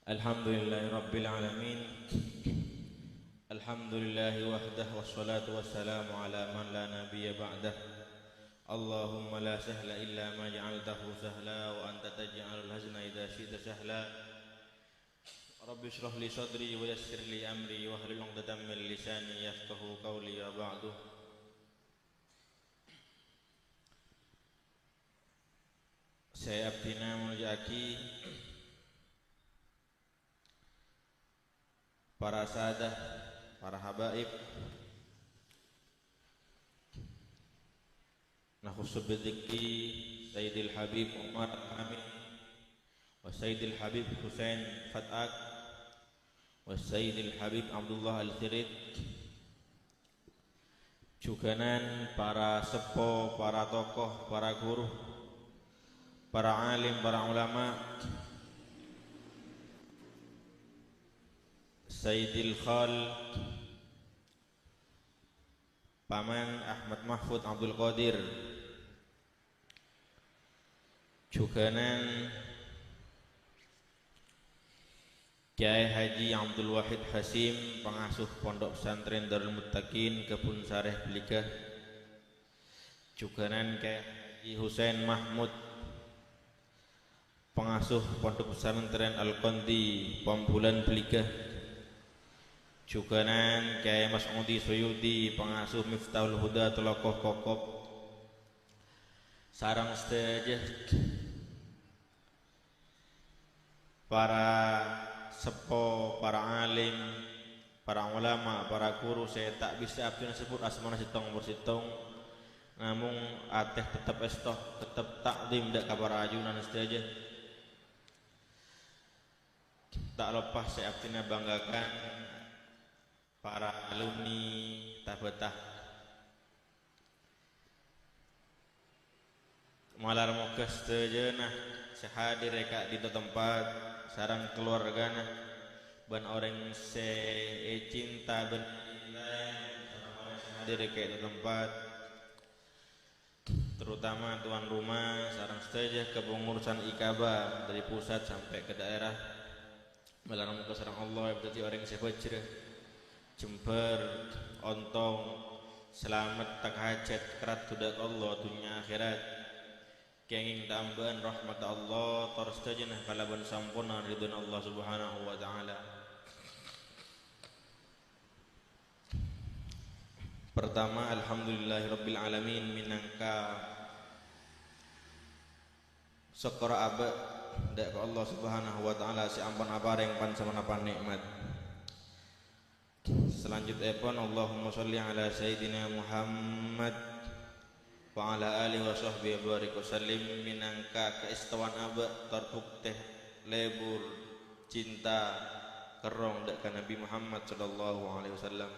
Alhamdulillahi Rabbil Alamin. Alhamdulillahi wahdah wassalatu wassalamu ala man la nabiyya ba'dah. Allahumma la sahla illa ma ja'altahu sahla wa anta taj'alul hazna idza syi'ta sahla. Rabbi shrah li sadri wa yassir li amri wa hlul 'uqdatam min lisani yafqahu qawli wa ba'du. Saya Abdina Muljaki, para sahadah, para habaib, nakhussu bidzikri Sayyidil Habib Umar Amin wa Sayyidil Habib Husain Fat'ak wa Sayyidil Habib Abdullah Al-Thirid, juganan para sepo, para tokoh, para guru, para alim, para ulama, Sayyidil Khal Paman Ahmad Mahfud Abdul Qadir, juganan Kiai Haji Abdul Wahid Hasim, pengasuh Pondok Pesantren Darul Muttaqin Kebun Sareh Beligah, juganan Kiai Haji Husain Mahmud, pengasuh Pondok Pesantren Al-Qondi Pambulan Beligah, juganan Kiai Mas'udi Suyudi, pengasuh Miftahul Huda Telokoh Kokop, sarang sedaya para sepo, para alim, para ulama, para guru. Saya tak bisa abdina sebut asmana sitong bersitong, namun ateh tetap estoh, tetap takdim dak kabar ajunan sedaya. Tak lepas saya abdina banggakan para alumni Tabetah malar moga sejenak sehadir reka di tempat sarang keluargana ban orang se cinta ben hadir reka di tempat, terutama tuan rumah sarang seteja kepengurusan ikaba dari pusat sampai ke daerah. Malar moga sarang Allah berarti orang sepejreh Jember, Ontong, selamat tak hajat kerat tudak Allah dunia akhirat, kenging tambahan rahmat Allah terus jenah kalaban sampurna ridwan Allah subhanahu wa ta'ala. Pertama, alhamdulillahirabbil alamin, minangka syukra aba dak Allah subhanahu wa ta'ala si ampun apareng pan samana pan nikmat. Selanjutnya pun Allahumma sholli ala Sayyidina Muhammad wa ala alihi wa sahbihi wa barik wasallim, minangka keistawan aba tarbuk teh lebur cinta kerong dak ka Nabi Muhammad sallallahu alaihi wasallam.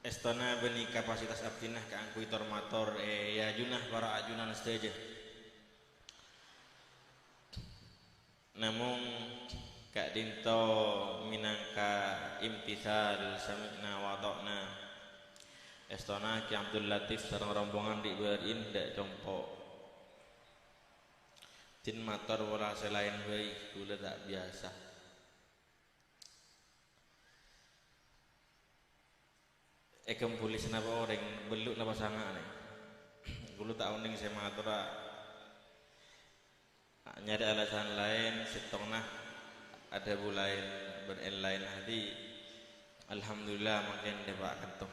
Estona beni kapasitas abdinah kaangkui tormator ya junah para ajunan sedaja. Namun Kak Dinto minangka imtithal sami'na wa ta'na, estona Ki Abdul Latif sareng rombongan di berin dak compo tin mator wala selain baik kula tak biasa. Ekem pulis napa orang beluk napa sangane kula tak uning saya matur nyari alasan lain setengah ada bulain lain hati. Alhamdulillah makin depak kentung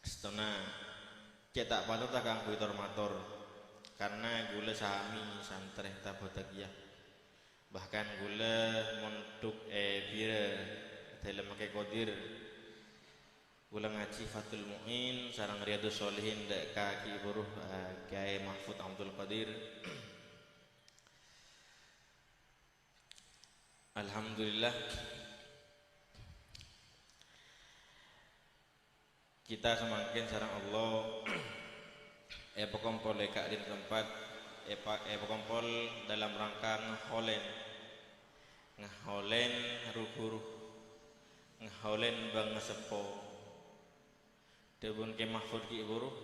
setengah cetak patut tak kanggo tormator karena gula sami santreh tabotakiyah, bahkan gula montuk bira dalam makai kodir gula ngaji Fathul Mu'in sarang Riyadus Sholihin dak kaki buruh Kiai Mahfud Abdul Qadir. Alhamdulillah kita semakin sarang Allah pekompol leka di tempat pekompol dalam rangka ngeholen ruh ngeholen bang sepo debun ke Mahfud ki buruh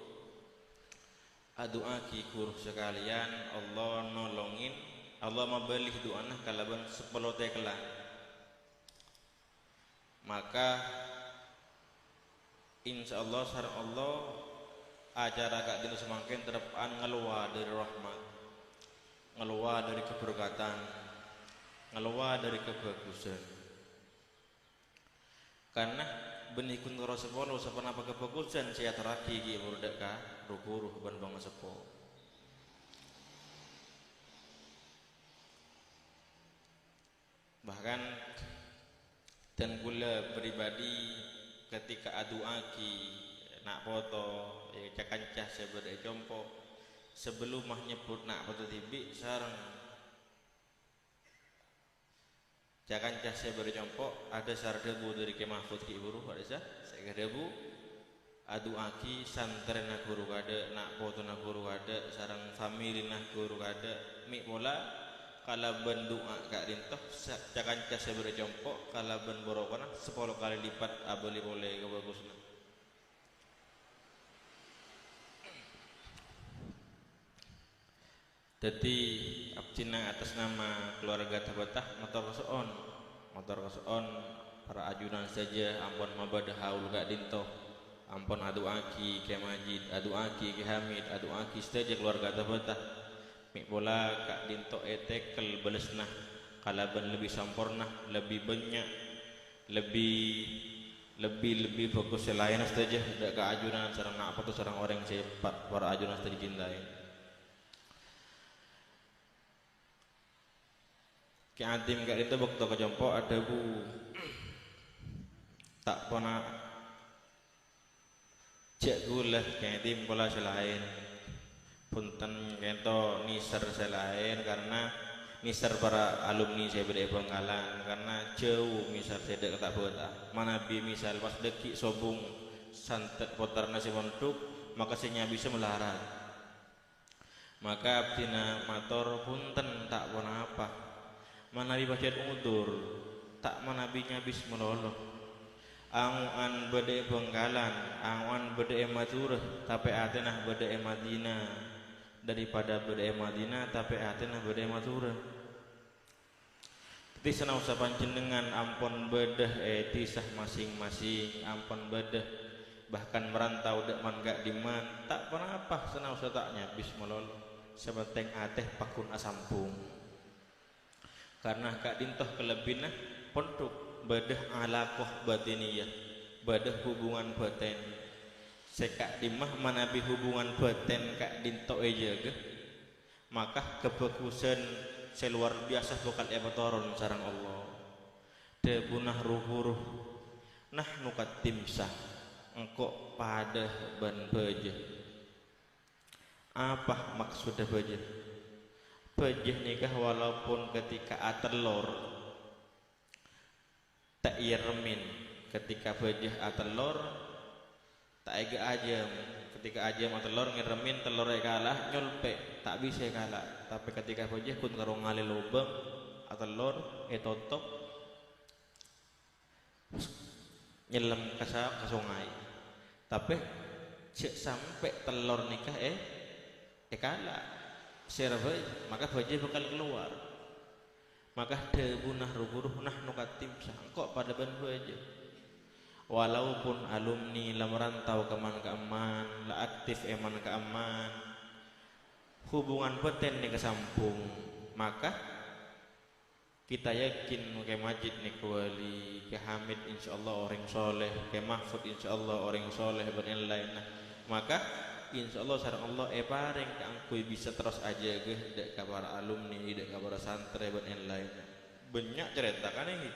aduaki kuruh sekalian Allah nolongin Allah mabelih doana kalaban sepelote kelan maka insyaallah sareng Allah acara kak dina semangkin terdepan ngeluar dari rahmat ngeluar dari keberkatan ngeluar dari kebagusan karena benih kun karo sepolo sapana apa kebagusan sia teraki ki burdak ka rukuruh ban bang sepo bahkan dan gula pribadi ketika adu aki nak foto cakancah sebeda jompo sebelum mah nyebut nak foto tibi sareng cakancah sebeda jompo ada sar debu dari ke mahfud ki buru ada sah saya debu adu aki santren nak guru kada nak foto nak guru kada sareng family nak guru kada mi bola kala bendoa kak rintoh cakancah sebeda jompo kala ben borokona 10 kali lipat abeli boleh kebagusna jadi abcina atas nama keluarga Tabatah motor kesoon para ajudan saja ampun mabadah haul gak dinto ampun adu aki ke Majid adu aki ke Hamid adu aki saja keluarga Tabatah mik bola kak dinto etekel belesnah kalaban lebih sempurna lebih banyak lebih fokus selain saja dak ka ajudan sareng apa tuh sareng orang cepat para ajudan saja dicintai ki adim kak itu waktu kejompo ada bu tak pernah cek gula ki adim pola selain punten kento nisar selain karena nisar para alumni saya beda Bangkalan karena jauh misal saya dek tak buat mana bi misal pas deki sobung santet potar nasi montuk maka saya bisa melarat maka abdina mator punten tak pernah apa manabi baca udur tak manabinya bis meloloh anguan bede Bangkalan anguan bede Madura tapi atenah bede Madinah daripada bede Madinah tapi atenah bede Madura tapi senau sapan jenengan ampun bedah etisah masing-masing ampun bedah bahkan merantau dek man gak diman tak pernah apa senau setaknya bis meloloh sebenteng ateh pakun asampung karena kak dintoh kelebihna pondok badah alaqoh batiniyah badah hubungan batin sekak dimah manabi hubungan batin kak dintoh aja ke maka kebagusan seluar biasa bakal ebatoron sarang Allah debunah ruhuruh nah nukat timsah engkau pada ban baja apa maksudnya baja bajih nikah walaupun ketika atelor tak remin ketika bajih atelor tak ega ajam ketika ajam atelor ngeremin telur kalah nyolpe tak bisa kalah tapi ketika bajih pun karo ngali lubang atelor totok nyelam ke sungai tapi sampai telur nikah kalah serbai maka bajai bakal keluar maka debunah ruburuh nah nukat timsah kok pada ban bajai walaupun alumni la merantau keman keaman la aktif eman keaman hubungan batin nih kesampung maka kita yakin ke Majid nih kuali ke Hamid insyaallah orang soleh ke Mahfud insyaallah orang soleh ben lain maka insyaallah sareng Allah paring angkui bisa terus aja ge dek ka para alumni dek ka para santri ben lain banyak cerita kan ini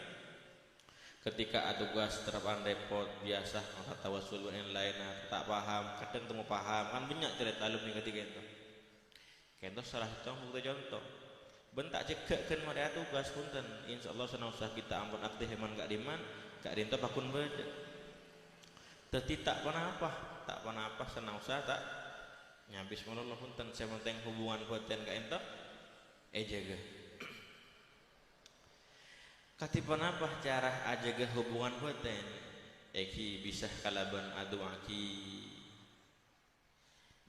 ketika tugas terapan repot biasa angkat tawasul ben lain tak paham kadang temu paham kan banyak cerita alumni ketika itu kento salah satu bukti contoh bentak cegakeun mari tugas punten insyaallah senang usah kita ampun aktif eman gak diman gak dinto pakun beda teti tak pernah apa senang usah tak nyabis menolak punten sementeng hubungan batin ka ento jaga katipan apa cara ajaga hubungan batin bisa kalaban adu aki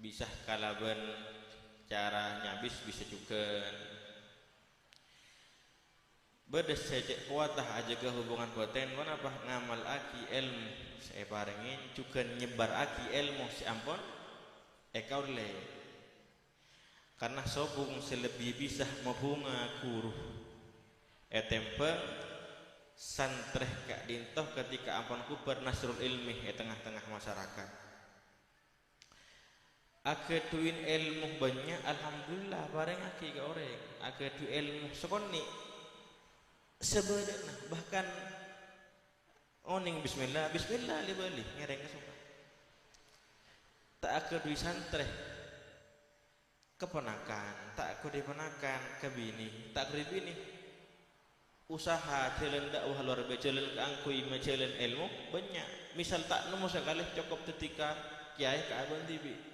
bisa kalaban cara nyabis bisa juga bedes sejak kuatah aja ke hubungan konten apa ngamal aki ilmu saya parengin juga nyebar aki ilmu si ampun ekaule karena sobung selebih bisa mabunga kuruh tempe santreh kak dintoh ketika ampun kubar nasrul ilmi tengah-tengah masyarakat akeduin ilmu banyak alhamdulillah bareng aki ke orang akedu ilmu sekoni sebenarnya bahkan oning bismillah bismillah libali ngereng suka tak akedu santreh keponakan tak akedu ponakan ke bini tak akedu bini usaha jalan dakwah luar biasa jalan keangkui jalan ilmu banyak misal tak nemu sekali cukup ketika kiai ke abang tibi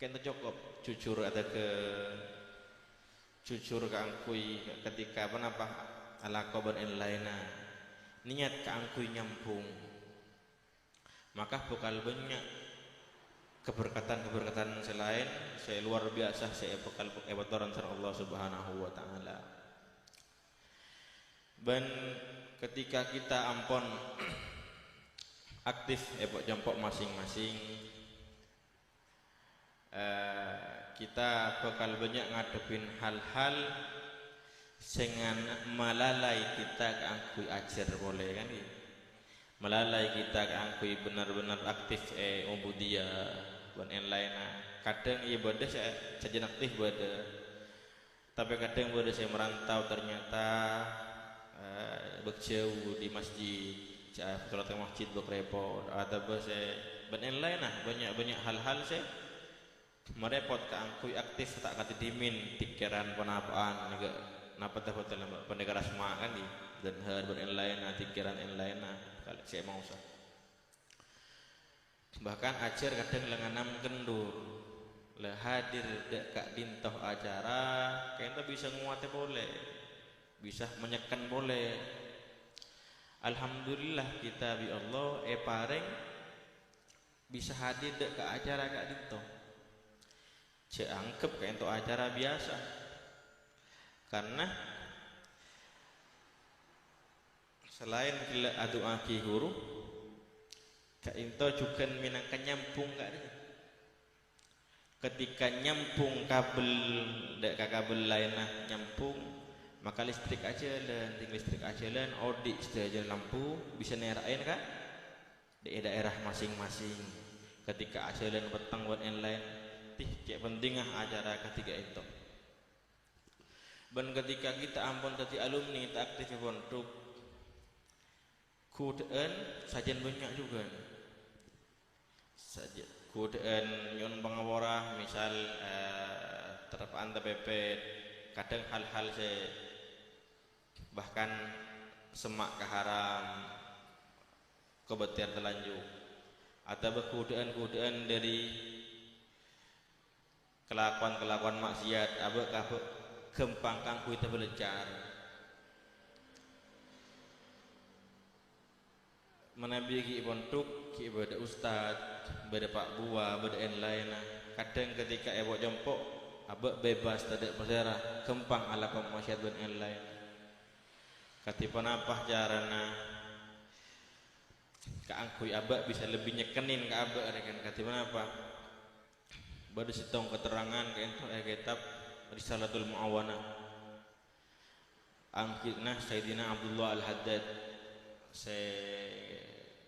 kena cukup jujur ada ke jujur keangkui ketika apa ala qaban laina niat keangkui nyampung maka bakal banyak keberkatan selain saya luar biasa saya bakal ebatoran sareng Allah Subhanahu wa taala. Dan ketika kita ampon aktif epok jempok masing-masing kita bakal banyak ngadepin hal-hal sengan malalai kita keangkui ajar boleh kan malalai kita keangkui benar-benar aktif ubudiyah dan yang lainnya kadang ibadah saya aktif ibadah tapi kadang ibadah saya merantau ternyata berjauh di masjid sholat ke masjid berrepot atau saya dan yang lainnya banyak hal-hal saya merepot keangkui aktif tak kata dimin pikiran penapaan juga napa dapat dalam pendekar asma kan di dan hal lain pikiran lain kalau saya mau usah bahkan ajar kadang lenganam kendur le hadir dek dintoh acara kita bisa nguatnya boleh bisa menyekan boleh alhamdulillah kita bi Allah pareng bisa hadir dek ke acara kak dintoh anggap kayak untuk acara biasa karena selain gila adu aki guru kak into juga minangkan nyampung kak ketika nyampung kabel dek kabel lainnya nyampung maka listrik aja lan audit saja lampu bisa nerain kak di daerah masing-masing ketika aja lan petang buat yang lain cek penting acara ketiga itu dan ketika kita ampun tadi alumni tak aktif pondok kudaan sajian banyak juga saja kudaan nyon pengawarah misal terapaan TPP kadang hal-hal saya bahkan semak ke haram kebetir terlanjur atau kudaan dari kelakuan maksiat abek gempang kangku itu belajar menabi ki pondok ki beda ustad beda pak buah beda yang lain kadang ketika ebok jempok abek bebas tidak berserah gempang ala kaum maksiat dan yang lain katipan apa carana keangkui abek bisa lebih nyekenin ke abek kan katipan apa baru setong keterangan ke kitab Risalatul Mu'awana angkitna Sayyidina Abdullah Al-Haddad saya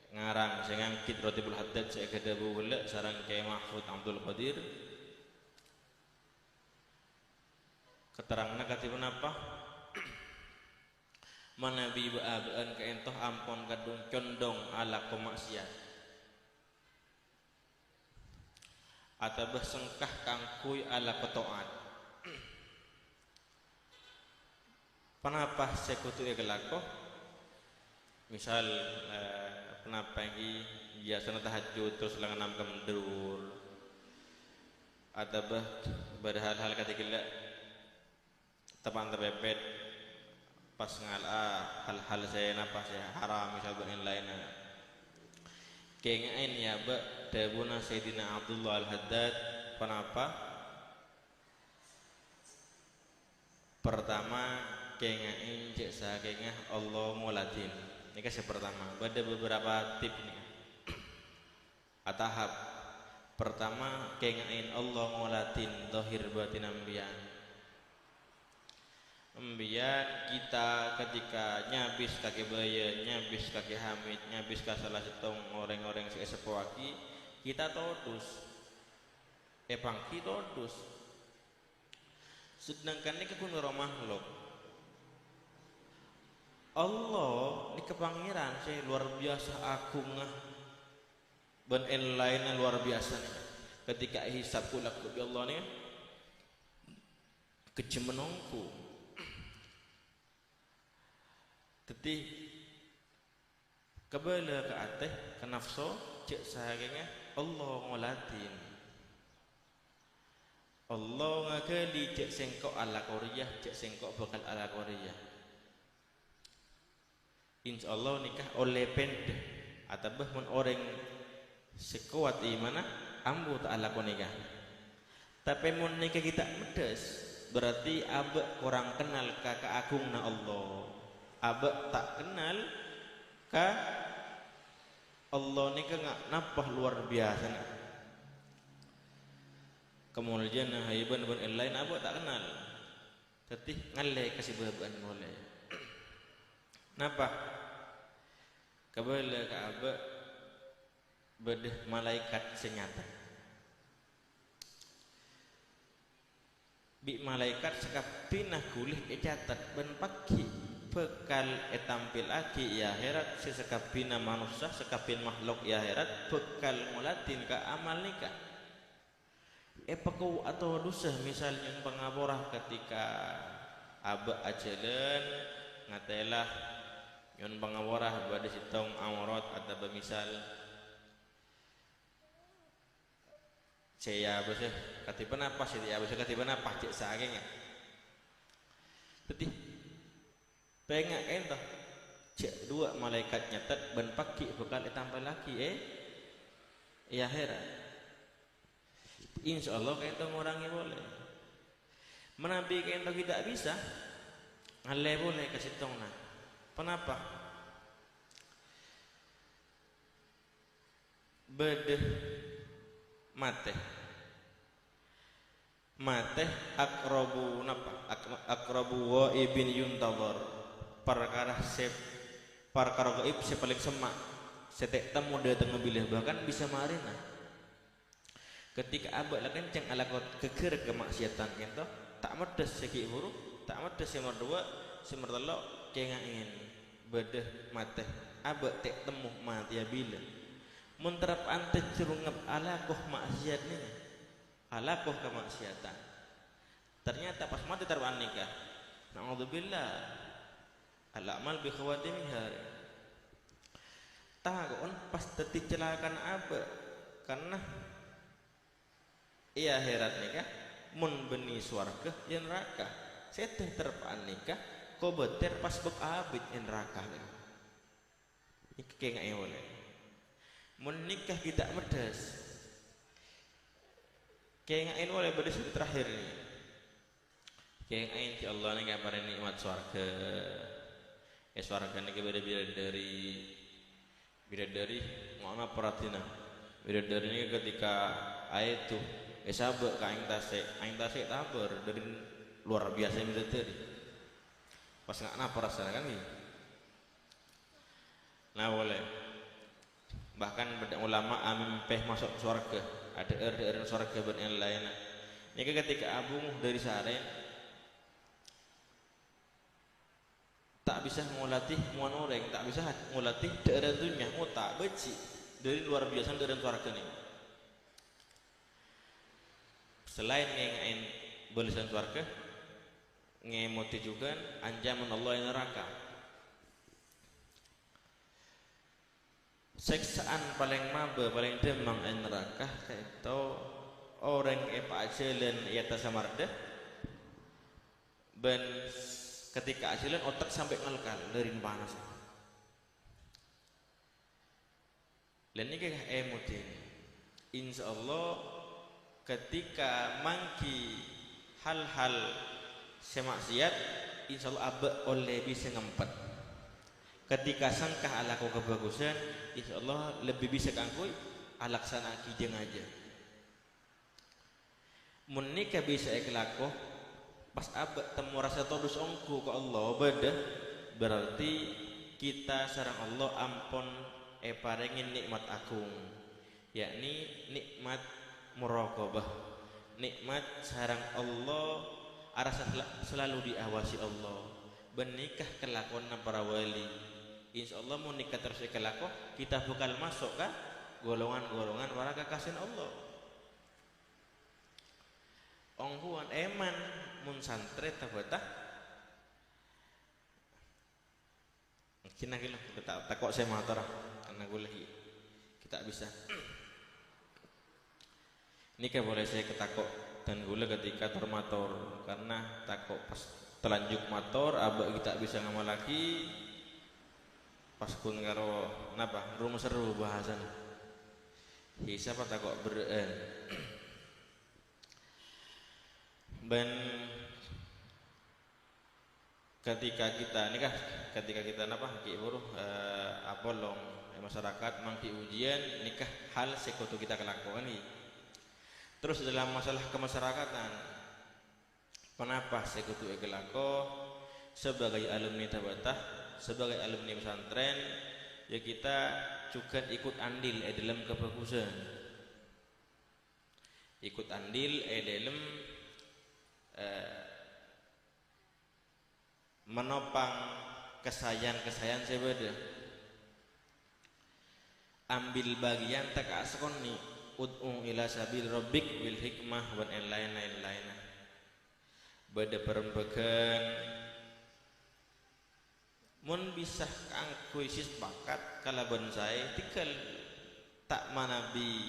ngarang saya ngangkit Ratibul Haddad saya kedabu wala sarang Kiai Mahfud Abdul Qadir keterangannya katipun apa manabi ba'abaan ke entoh ampon kadung condong ala kemaksiat atau bersengkah kangkui ala ketoat kenapa sekutu egelako misal kenapa ini biasa tahajud terus lengan kemendur atau berhal-hal ketika tepan terpepet pas ngalah hal-hal saya napa saya haram misal yang lainnya kengain ya ba dabuna Sayyidina Abdullah Al-Haddad penapa pertama kengain cek sakengah Allah mulatin. Ini kasih pertama. Ada beberapa tip nih. Atahap pertama kengain Allah mulatin zahir batin ambiyan. Ambiyan kita ketika nyabis kaki bayan, nyabis kaki hamid, nyabis ka salah setong orang-orang sepawaki kita todus. Pangki todus. Sedangkan ini kekun makhluk. Allah ini kepangeran saya luar biasa agungah ben lainnya luar biasa nih. Ketika hisab kulak bi Allah nih kejemenongku teti kebala ke ateh ke nafsu cek sahagengnya Allah ngolatin Allah ngakali cek sengkok ala koriyah cek sengkok bakal ala koriyah. Insyaallah nikah oleh pendek atau bahkan orang sekuat imana ambu tak ala nikah. Tapi mun nikah kita medes berarti abek kurang kenal ka keagungna Allah. Abek tak kenal ka Allah nikah ngak napah luar biasa. Kemudian haiban ban lain abek tak kenal. Tapi ngalle kasih beban mulai. Napa? Kabala ka aba bedah malaikat senyata. Bi malaikat sekapinah kulih catat ben pagi bekal tampil lagi ya herat sesekapina manusia sekapin makhluk ya herat bekal mulatin ka amal nikah. Pekau atau dosa misalnya pengaborah ketika aba ajalan ngatelah yon pangawarah pada sitong aurat atau bemisal saya bersih katiban apa sih ya bersih katiban apa cek sagengnya tapi pengak entah cek dua malaikat nyatet ben pagi bekal tambah lagi ya heran insyaallah kayak itu ngurangi boleh menabi kayak itu tidak bisa ngalle boleh ke sitong nah. Kenapa? Bedeh mateh akrabu napa akrabu wa ibn yuntadhar perkara gaib paling semak setek temu datang ngebilih bahkan bisa marina ketika abak lah kenceng ala keker kemaksiatan itu tak medes seki huruf tak medes nomor dua nomor telok kengain bedah mateh abak tek temuh mati bila munterap ante cerungap alakoh maksiat ni alakoh kemaksiatan ternyata pas mati terban nikah na'udzubillah al-amal bi khawatimha tagon pas teti celakan abak karena iya herat nikah mun beni swarga yang neraka seteh terban nikah kau beter pas bek abid neraka ini kayak nggak boleh menikah kita medas kayak nggak boleh bedes terakhir nih kayak nggak insya Allah nih kabar nikmat swarga swarga nih bidadari mana peratina bidadari ini ketika ayat tuh sabek ka aing tasik tabar dari luar biasa bidadari pas nggak napa rasanya kan gitu. Nah boleh bahkan ulama ampeh masuk surga ada surga yang lain ini ketika abung dari sare tak bisa ngulatih muan orang tak bisa ngulatih daerah dunia tak beci dari luar biasa dari surga nih selain yang belisan surga ngemoti juga ancaman Allah yang neraka seksaan paling maba paling demang yang neraka itu orang epa ajalan ia tasamardah ben ketika ajalan otak sampai ngelkal dari panas dan ini kayak emoti insyaallah ketika mangki hal-hal semaksiat insyaallah abe oleh bisa ngempet. Ketika sangkah alaku kebagusan insyaallah lebih bisa kangkui alaksana kijeng aja. Mun nikah bisa kelako pas abe temu rasa todus ongku ke Allah beda berarti kita sareng Allah ampun parengin nikmat agung, yakni nikmat muraqabah, nikmat sareng Allah arasa selalu diawasi Allah. Benikah kelakon para wali, insyaallah mau nikah terus kelako kita bakal masuk ke golongan-golongan para kekasih Allah. Ongkuan eman mun santre tabata kina kilo kita takok saya motor karena gue lagi kita bisa ini kan boleh saya ketakok dan gue ketika termator karena takok pas telanjut motor abah kita bisa ngamal lagi pas kun karo napa rumah seru bahasan siapa takok beren ben ketika kita nikah ketika kita napa ki buruh apolong masyarakat mangki ujian nikah hal sekutu kita kelakuan nih. Terus dalam masalah kemasyarakatan kenapa sekutu kelako sebagai alumni Tabatah sebagai alumni pesantren ya kita juga ikut andil dalam kebagusan ikut andil dalam menopang kesayangan sebeda ambil bagian tak asqoni ud'u ila sabil rabbik bil hikmah wan lain-lain beda perembegan mun bisa kangkui sis bakat kalaban saya tikal tak manabi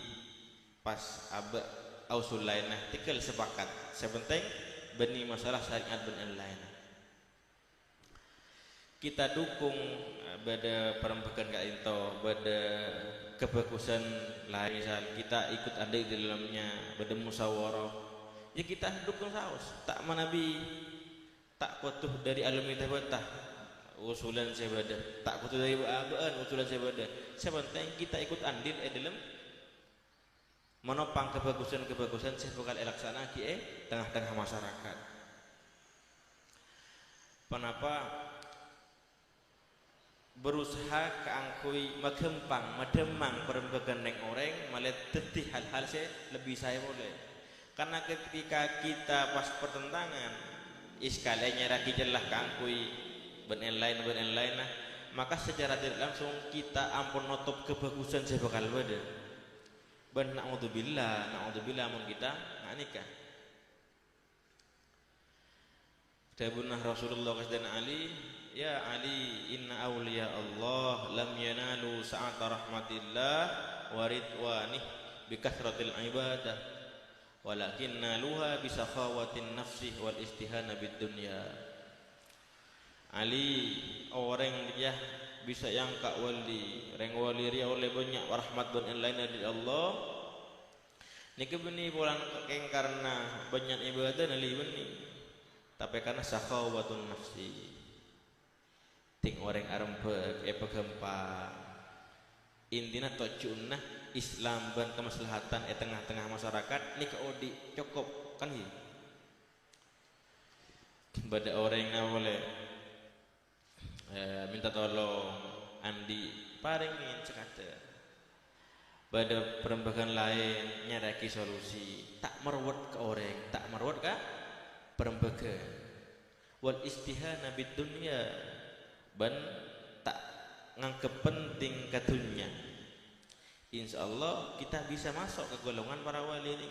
pas aba ausul lainah tikal sepakat sepenting beni masalah syariat dan lain kita dukung pada perempuan kak itu pada kebagusan lain kita ikut ada di dalamnya pada musyawarah ya kita dukung saus tak manabi tak kotuh dari alumni Tabatah usulan saya bada tak kotuh dari abaan usulan saya bada sebenarnya kita ikut andil dalam menopang kebagusan saya bakal laksana tengah-tengah masyarakat. Kenapa berusaha keangkui magempang mademang perembagan neng orang malah tetih hal-hal saya lebih saya boleh karena ketika kita pas pertentangan iskalanya raki jelah keangkui ben lain nah maka secara tidak langsung kita ampun nutup kebagusan saya bakal beda ben na'udzubillah mun kita nikah Dabunah Rasulullah dan Ali, ya Ali, inna awliya Allah lam yanalu sa'ata rahmatillah wa ridwanih bikasratil ibadah walakin naluha bisakhawatin nafsih wal istihana bid dunya. Ali orang dia bisa yang kak wali reng wali ria oleh banyak rahmat dan lain dari Allah niki beni pulang keng karena banyak ibadah nali beni tapi karena sakhawatun nafsi ting orang arempek pegempang intina tojunah Islam dan kemaslahatan tengah-tengah masyarakat nika odi cukup kan hi pada orang yang boleh minta tolong andi paringin cekate pada perembakan lain nyaraki solusi tak merawat ke orang tak merawat ke perembakan wal istihana bid dunya ban tak ngangkep penting ke dunia insyaallah kita bisa masuk ke golongan para wali ini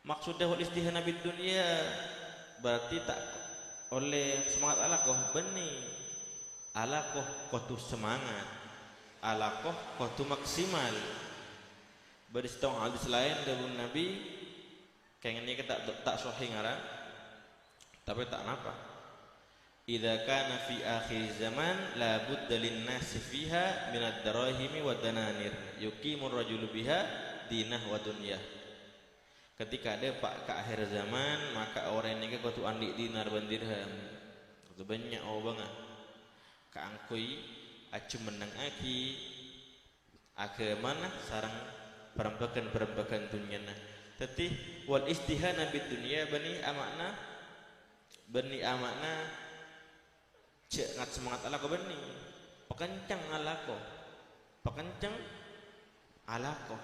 maksudnya wal istihana bid dunya berarti tak oleh semangat alakoh benih alakoh kotu semangat alakoh kotu maksimal beristong hadis lain dari Nabi kayaknya kita tak sahih ngarang tapi tak napa idza kana fi akhir zaman la budda lin nasi fiha min ad-darahimi wad dananir yuqimur rajulu biha dinah wa dunyah. Ketika ada pak ke akhir zaman, maka orang ini kau tu andi dinar dan dirham. Tu banyak orang ka angkui acu menang aki mana sarang perembakan dunia na. Teti wal istihana bid dunya bani amakna cek ngat semangat ala ko bani. Pekancang ala ko.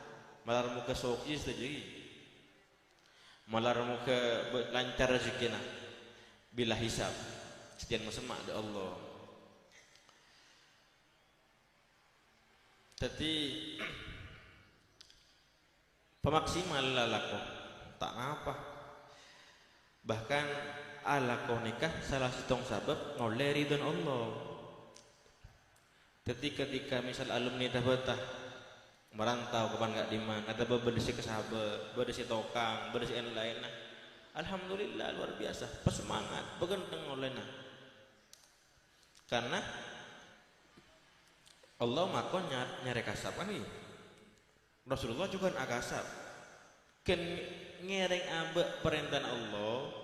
Malar muka sokis saja. Malar muka lancar rezeki na bila hisab setiap semak de Allah. Tadi pemaksimal lalako tak apa. Bahkan alako nikah salah satu sabab ngoleh ridon Allah. Tadi ketika misal alumni dah betah merantau kapan gak diman, ada berdesi kesahabat, berdesi tokang, berdesi yang lain. Alhamdulillah luar biasa, pesemangat, begenteng olehna. Karena Allah makon nyari kasab kan ini. Rasulullah juga akasab. Ken ngereng abe perintah Allah,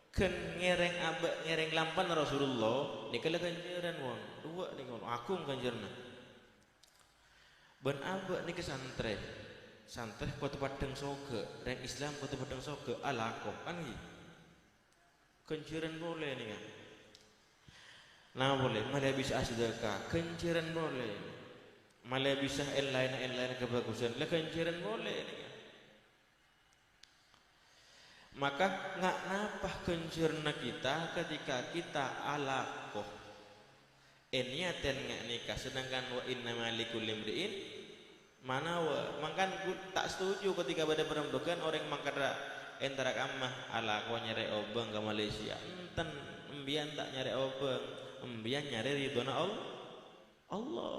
ken ngereng lampan Rasulullah. Ni kalau kanjiran wong, dua ni wong, aku kanjirna. Ben abe ni ke santri kau tu padang soge, orang Islam kau tu padang soge, alako kan ni. Kanjiran boleh ni kan. Nah boleh, malah bisa sedekah, kanjiran boleh. Malah bisa lain kebagusan, lah kanjiran boleh ni kan. Maka ngak napah kanjirna kita ketika kita alako. Niatan ngak nikah, sedangkan wa inna malikul limriin mana wa mangkan tak setuju ketika pada perempuan orang mangkara entara kamah ala ko nyari obeng ke Malaysia enten embian tak nyari obeng embian nyari ridona Allah.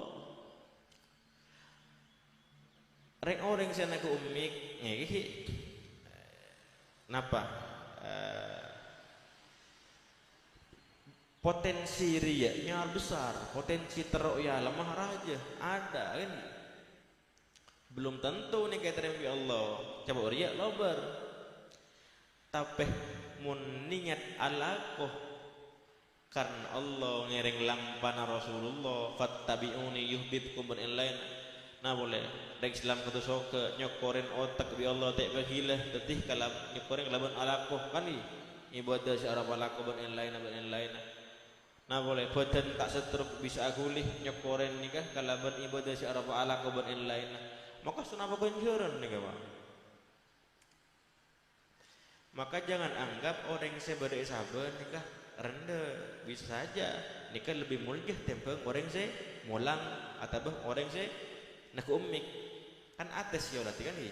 Orang sana ke umik ngehi napa potensi riaknya besar, potensi teroya lemah raja ada kan. Belum tentu nih kayak terima Allah. Coba riak lobar. Tapi mun niat alakoh karena Allah ngereng lampana Rasulullah fattabi'uni yuhibbukum bin lain. Nah boleh dek Islam kudu soke nyokorin otak bi Allah tak bagilah tetih kalau nyokorin laban alakoh kan ni ibadah searah alakoh bin lain. Nah boleh badan tak setruk bisa agulih nyokoren nikah kalaban ibadah si arab ala kabar in lain. Maka sunapa ganjaran nikah Pak. Maka jangan anggap orang yang sebeda sabar nikah rendah, bisa saja nikah lebih mulia tempeng orang saya mulang atau orang saya nak ummik kan atas ya berarti kan ni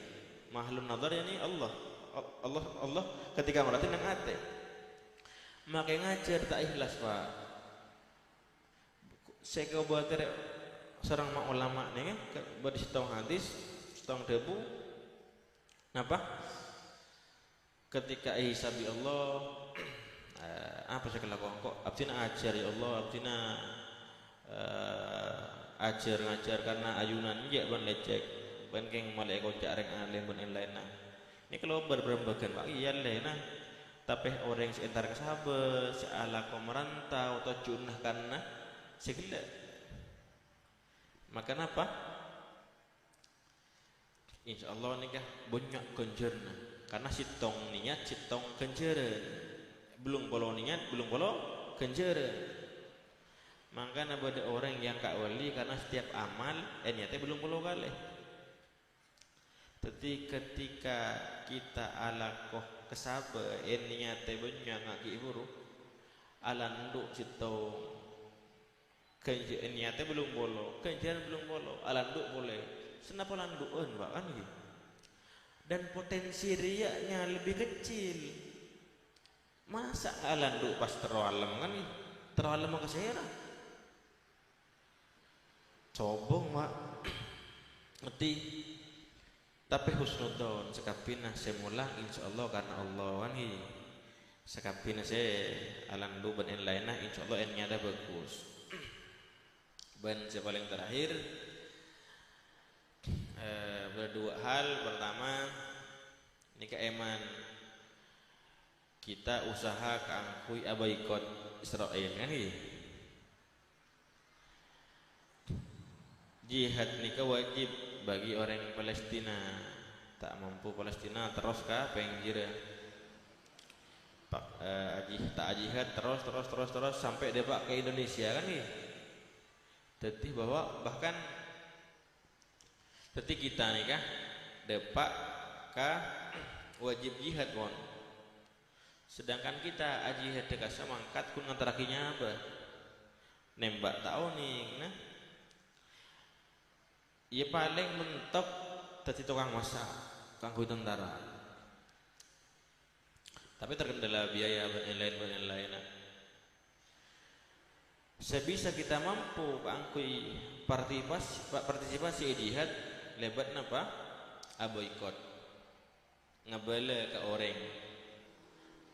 mahlum nazar ni Allah ketika berarti nang ate. Maka ngajar tak ikhlas Pak. Saya kau buat seorang ulama ni kan beristong hadis, istong debu. Napa? Ketika hisabi Allah, apa saya kelakuan kok? Abdina ajar ya Allah, abdina ajar ngajar karena ayunan je ban lecek, ban keng malai kau jareng alim ban lain nah. Ini kalau berbagian pak iya lah. Tapi orang sekitar kesabar, seala kau merantau atau junah karena segala. Maka apa? Insya Allah nikah banyak ganjaran. Karena sitong niat, sitong ganjaran. Belum bolo niat, belum bolo ganjaran. Maka ada orang yang kak wali karena setiap amal niatnya belum bolo kali. Tapi ketika kita alakoh kesabar, niatnya banyak ngaki buruk, alanduk sitong kanjian niatnya belum bolo, kanjian belum bolo, alanduk boleh. Kenapa landukan Pak kan gitu? Dan potensi riaknya lebih kecil. Masa alanduk pas terawalem kan gitu? Terawalem ke saya cobong Pak. Ngerti? Tapi husnudzon sekapina semula insyaallah karena Allah kan gitu. Sekapina saya alanduk ben lainnya insyaallah nya ada bagus. Dan yang paling terakhir ada dua hal. Pertama, ini keeman kita usaha keangkui aboikot Israel kan ini. Jihad nika wajib bagi orang Palestina. Tak mampu Palestina terus kah pengjira. Tak jihad terus sampai depak ke Indonesia kan nih. Jadi bahwa bahkan jadi kita nih kah depak ke wajib jihad mon. Sedangkan kita jihad dekat mangkat kun antarakinya apa? Nembak tahu nih, nah. Ia paling mentok jadi tukang masak, kanggo tentara. Tapi terkendala biaya dan lain-lain. Sebisa kita mampu angkui partisipasi jihad lebat napa? Aboikot. Ngebala ke orang.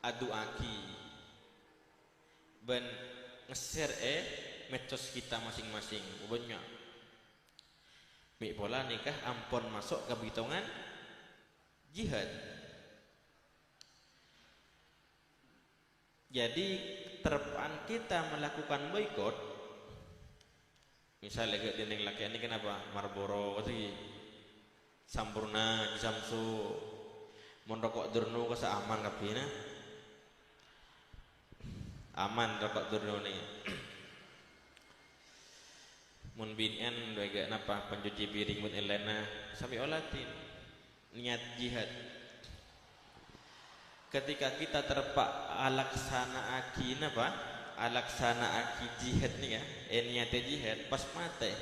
Adu aki. Ben nge-share medsos kita masing-masing. Banyak. Mik pola nikah ampon masuk ke hitungan jihad. Jadi terpaan kita melakukan boikot, misalnya ke dinding laki ini kenapa Marlboro gitu, Sampurna, Samsu, mondokok durnu ke seaman kabina, aman rokok durnu nih. Mun binian bega napa pencuci piring mun elena sampai olatin niat jihad. Ketika kita terpak alaksana aki napa? Alaksana aki jihad nih ya, niat jihad pas mate.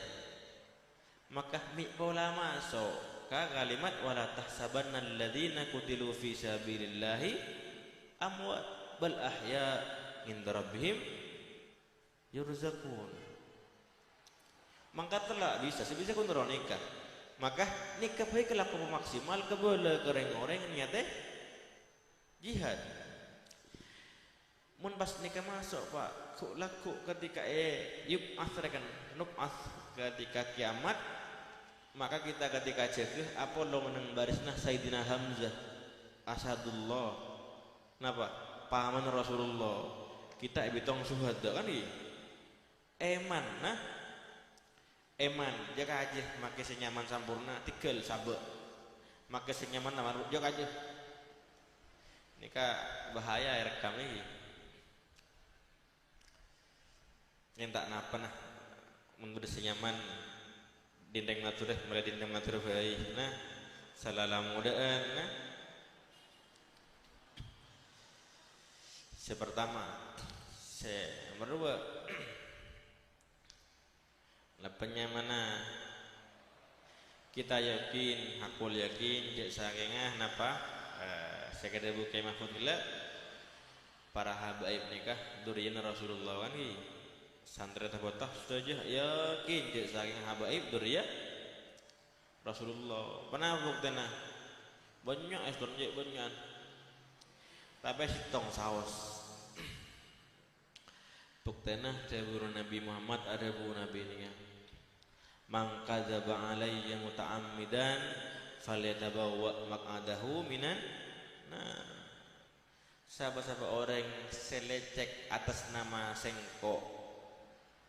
Maka mi pola masuk ka kalimat wala tahsabanna alladziina qutilu fi sabilillahi amwat bal ahya inda rabbihim yurzaqun. Maka telah bisa sebisa kundur nikah. Maka nikah baik laku maksimal keboleh kereng orang niatnya jihad. Mun pas nikah masuk pak, laku ketika yuk asrekan nub'as ketika kiamat, maka kita ketika cekeh apa lo meneng barisnah Sayyidina Hamzah Asadullah. Napa? Paman Rasulullah. Kita ibitong suhada kan ini. Eman nah. Eman jaga aja make senyaman sampurna tigel sabek. Make senyaman nama jaga aja. Nika bahaya rekam ini. Minta napa nah mengudah senyaman dinding natureh mulai dinding natureh baik nah salala mudaan nah sepertama merubah lepenya mana kita yakin hakul yakin jek sakengah napa sekadar bukai mahfud gila para habaib nikah durian Rasulullah kan ini santri tabotah sudah aja yakin jek sakengah habaib durian Rasulullah pernah buktena banyak esdon jek banyak tapi sitong saus buktena jabur Nabi Muhammad ada bu Nabi nikah man kadzaba alayya muta'ammidan falyatabawwa maq'adahu minan nah sahabat-sahabat orang selecek atas nama sengko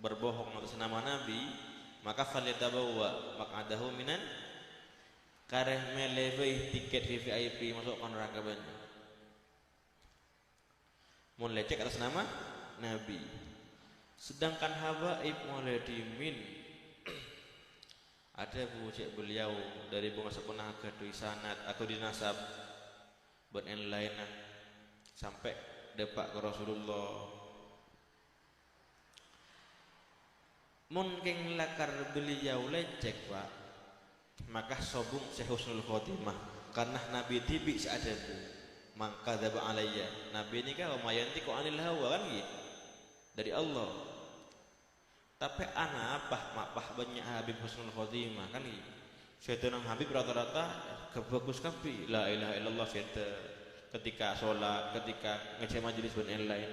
berbohong atas nama Nabi maka falyatabawwa maq'adahu minan kareh melebih tiket VIP masuk ke neraka banyak mun lecek atas nama Nabi sedangkan habaib mulai dimin ada bucek beliau dari bunga sepenaga dui sanad atau dinasab buat yang lain sampai depak ke Rasulullah mungkin lakar beliau lecek pak maka sobung sehusnul khotimah karena Nabi tibi seadabu maka dzaba alayya Nabi ini kan mayanti kok anil hawa kan gitu dari Allah tapi anak apa banyak Habib husnul khotimah kan gitu syaitan Habib rata-rata kebagus kapi la ilaha illallah syaitan ketika sholat ketika ngecek majelis dan lain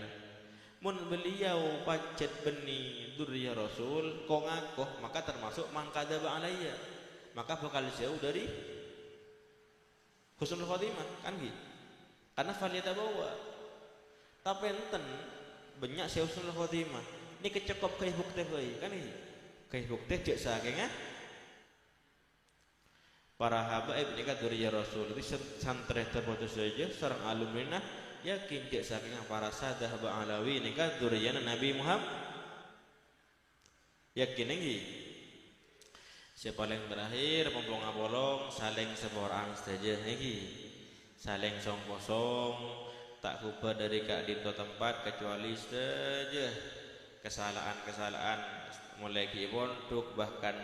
mun beliau pacet benih durya Rasul kok ngakoh maka termasuk mangkadzaba alayya maka bakal jauh dari husnul khotimah kan gitu. Karena falyatabawwa. Tapi enten banyak si husnul khotimah. Ini kecekop kai bukti kan ini. Kai bukti cek saking para habaib ini kan dari Rasul itu santri terputus saja seorang alumni yakin cek saking para sadah ba'alawi ini kan duriyana Nabi Muhammad. Yakin ini. Siapa yang terakhir pompong abolong saling seborang saja ini. Saling song kosong tak kubah dari kak dinto tempat kecuali saja kesalahan-kesalahan mulai kibonduk bahkan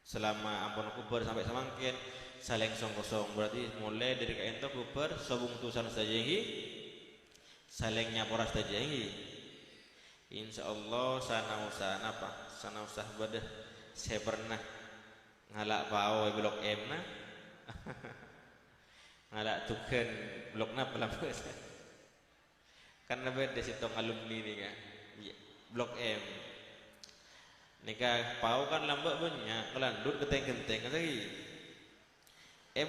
selama ampun kubur sampai semakin saling song kosong berarti mulai dari kak dinto kubur sobung tusan saja ini saling nyaporas saja ini insyaallah sana usah badah saya pernah ngalak pao blok M nah ngalak tuken blokna pelapis karena beda sitong alumni nih kan blok M nikah pau kan lambat banyak kelandut genteng-genteng kan lagi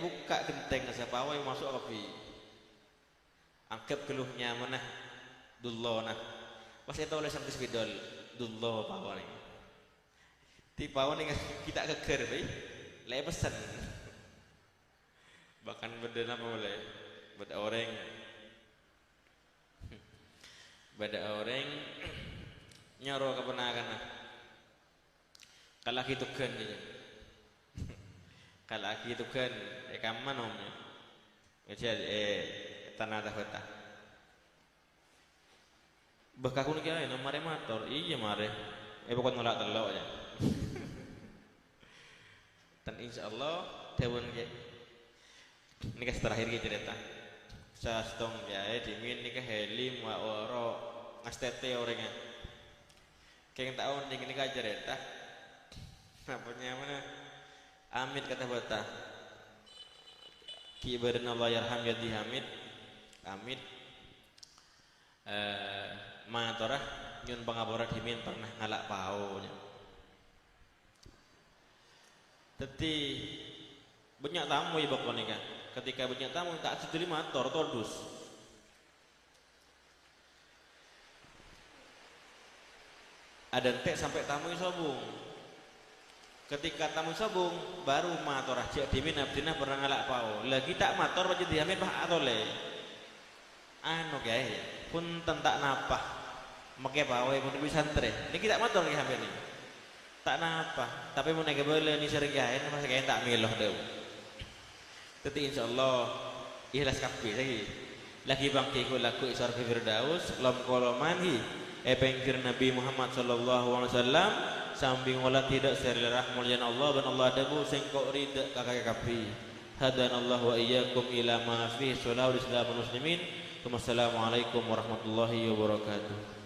buka genteng saya pau yang masuk kopi angkat keluhnya mana dullo nah pas itu oleh sampai spidol dullo pau nih di pau nih kita keker le pesan bahkan beda boleh beda orang nyaro kebenaran kalau gitu kan kalau gitu kan kaman omnya tanah kota bekakun kira nomor motor iya mare bukan nolak telok aja dan insyaallah dewan ini kas terakhir gitu cerita saya stong ya dimin nikah helim wa oro ngastete orangnya kayak tahun ini nikah cerita namanya mana Amit kata bata ki ibadan Allah yarham yadi Hamid Amit matorah nyun pangabora dimin pernah ngalak pau teti banyak tamu ya bapak nikah ketika banyak tamu tak sedeli motor tordus ada entek sampai tamu sobung ketika tamu sobung baru motor aja dimin abdinah pernah ngalak pau lagi tak motor aja diamin pak atole anu guys pun tentak napah make pau pun bisa santri ini kita motor ki sampai ini tak napah tapi mau naik boleh ni sering gaen masih kayak tak miloh deh tapi insyaallah ikhlas kabeh lagi bangki ku laku isar firdaus lam qolomanhi pengkir Nabi Muhammad sallallahu alaihi wasallam sambing wala tidak seri rahmulian Allah dan Allah adabu sengkok rida kakak kabeh hadanallahu wa iyyakum ila ma fi salawul islam muslimin. Wassalamualaikum warahmatullahi wabarakatuh.